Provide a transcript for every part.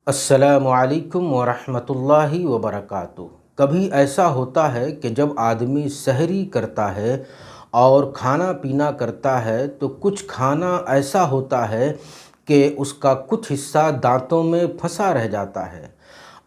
السلام علیکم ورحمۃ اللہ وبرکاتہ۔ کبھی ایسا ہوتا ہے کہ جب آدمی سحری کرتا ہے اور کھانا پینا کرتا ہے تو کچھ کھانا ایسا ہوتا ہے کہ اس کا کچھ حصہ دانتوں میں پھنسا رہ جاتا ہے۔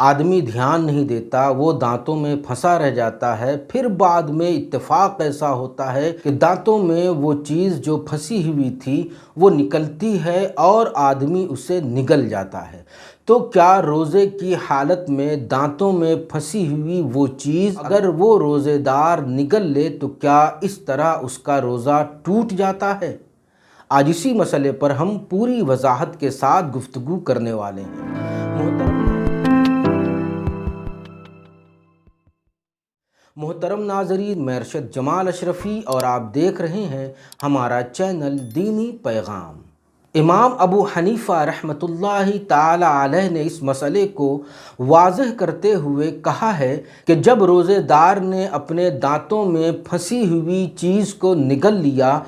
آدمی دھیان نہیں دیتا، وہ دانتوں میں پھنسا رہ جاتا ہے، پھر بعد میں اتفاق ایسا ہوتا ہے کہ دانتوں میں وہ چیز جو پھنسی ہوئی تھی وہ نکلتی ہے اور آدمی اسے نگل جاتا ہے۔ تو کیا روزے کی حالت میں دانتوں میں پھنسی ہوئی وہ چیز اگر وہ روزے دار نگل لے تو کیا اس طرح اس کا روزہ ٹوٹ جاتا ہے؟ آج اسی مسئلے پر ہم پوری وضاحت کے ساتھ گفتگو کرنے والے ہیں۔ محترم ناظرین، میں ارشد جمال اشرفی اور آپ دیکھ رہے ہیں ہمارا چینل دینی پیغام۔ امام ابو حنیفہ رحمۃ اللہ تعالی علیہ نے اس مسئلے کو واضح کرتے ہوئے کہا ہے کہ جب روزے دار نے اپنے دانتوں میں پھنسی ہوئی چیز کو نگل لیا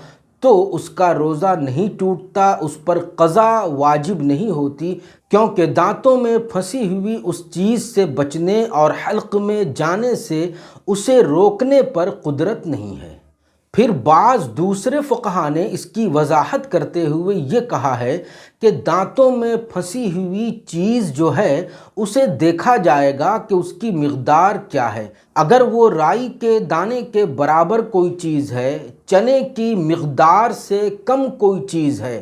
تو اس کا روزہ نہیں ٹوٹتا، اس پر قضا واجب نہیں ہوتی، کیونکہ دانتوں میں پھنسی ہوئی اس چیز سے بچنے اور حلق میں جانے سے اسے روکنے پر قدرت نہیں ہے۔ پھر بعض دوسرے فقہا نے اس کی وضاحت کرتے ہوئے یہ کہا ہے کہ دانتوں میں پھنسی ہوئی چیز جو ہے اسے دیکھا جائے گا کہ اس کی مقدار کیا ہے۔ اگر وہ رائی کے دانے کے برابر کوئی چیز ہے، چنے کی مقدار سے کم کوئی چیز ہے،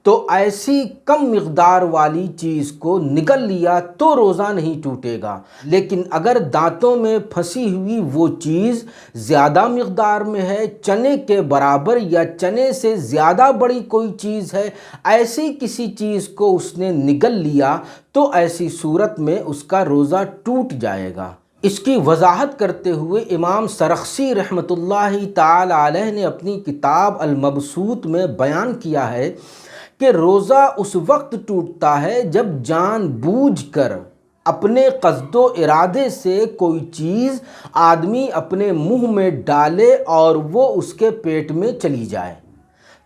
تو ایسی کم مقدار والی چیز کو نگل لیا تو روزہ نہیں ٹوٹے گا۔ لیکن اگر دانتوں میں پھنسی ہوئی وہ چیز زیادہ مقدار میں ہے، چنے کے برابر یا چنے سے زیادہ بڑی کوئی چیز ہے، ایسی کسی چیز کو اس نے نگل لیا تو ایسی صورت میں اس کا روزہ ٹوٹ جائے گا۔ اس کی وضاحت کرتے ہوئے امام سرخسی رحمۃ اللہ تعالی علیہ نے اپنی کتاب المبسوط میں بیان کیا ہے کہ روزہ اس وقت ٹوٹتا ہے جب جان بوجھ کر اپنے قصد و ارادے سے کوئی چیز آدمی اپنے منہ میں ڈالے اور وہ اس کے پیٹ میں چلی جائے،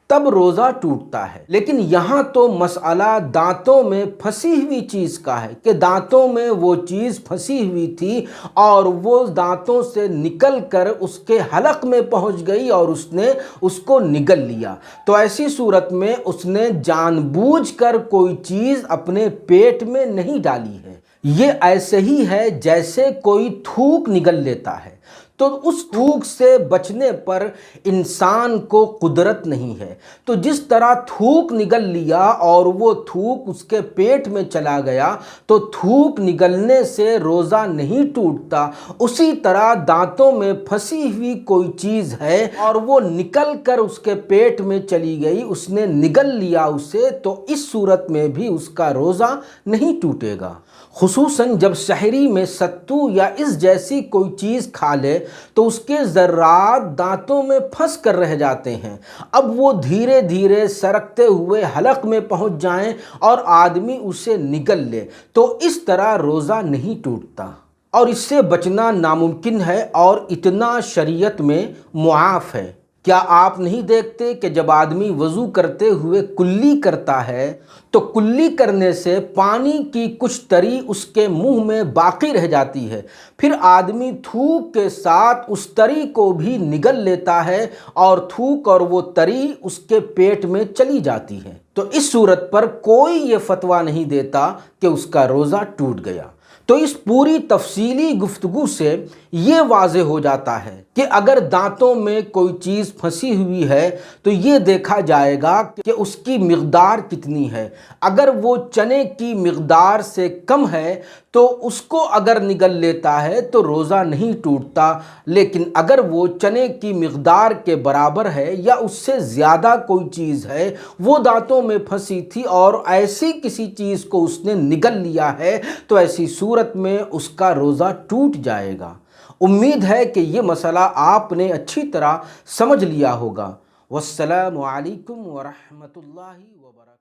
تب روزہ ٹوٹتا ہے۔ لیکن یہاں تو مسئلہ دانتوں میں پھنسی ہوئی چیز کا ہے کہ دانتوں میں وہ چیز پھنسی ہوئی تھی اور وہ دانتوں سے نکل کر اس کے حلق میں پہنچ گئی اور اس نے اس کو نگل لیا، تو ایسی صورت میں اس نے جان بوجھ کر کوئی چیز اپنے پیٹ میں نہیں ڈالی ہے۔ یہ ایسے ہی ہے جیسے کوئی تھوک نگل لیتا ہے، تو اس تھوک سے بچنے پر انسان کو قدرت نہیں ہے۔ تو جس طرح تھوک نگل لیا اور وہ تھوک اس کے پیٹ میں چلا گیا تو تھوک نگلنے سے روزہ نہیں ٹوٹتا، اسی طرح دانتوں میں پھنسی ہوئی کوئی چیز ہے اور وہ نکل کر اس کے پیٹ میں چلی گئی، اس نے نگل لیا اسے، تو اس صورت میں بھی اس کا روزہ نہیں ٹوٹے گا۔ خصوصاً جب سحری میں ستو یا اس جیسی کوئی چیز کھا لے تو اس کے ذرات دانتوں میں پھنس کر رہ جاتے ہیں، اب وہ دھیرے دھیرے سرکتے ہوئے حلق میں پہنچ جائیں اور آدمی اسے نگل لے تو اس طرح روزہ نہیں ٹوٹتا، اور اس سے بچنا ناممکن ہے اور اتنا شریعت میں معاف ہے۔ کیا آپ نہیں دیکھتے کہ جب آدمی وضو کرتے ہوئے کلی کرتا ہے تو کلی کرنے سے پانی کی کچھ تری اس کے منہ میں باقی رہ جاتی ہے، پھر آدمی تھوک کے ساتھ اس تری کو بھی نگل لیتا ہے اور تھوک اور وہ تری اس کے پیٹ میں چلی جاتی ہے، تو اس صورت پر کوئی یہ فتویٰ نہیں دیتا کہ اس کا روزہ ٹوٹ گیا۔ تو اس پوری تفصیلی گفتگو سے یہ واضح ہو جاتا ہے کہ اگر دانتوں میں کوئی چیز پھنسی ہوئی ہے تو یہ دیکھا جائے گا کہ اس کی مقدار کتنی ہے۔ اگر وہ چنے کی مقدار سے کم ہے تو اس کو اگر نگل لیتا ہے تو روزہ نہیں ٹوٹتا، لیکن اگر وہ چنے کی مقدار کے برابر ہے یا اس سے زیادہ کوئی چیز ہے، وہ دانتوں میں پھنسی تھی اور ایسی کسی چیز کو اس نے نگل لیا ہے، تو ایسی صورت میں اس کا روزہ ٹوٹ جائے گا۔ امید ہے کہ یہ مسئلہ آپ نے اچھی طرح سمجھ لیا ہوگا۔ والسلام علیکم ورحمۃ اللہ وبرکاتہ۔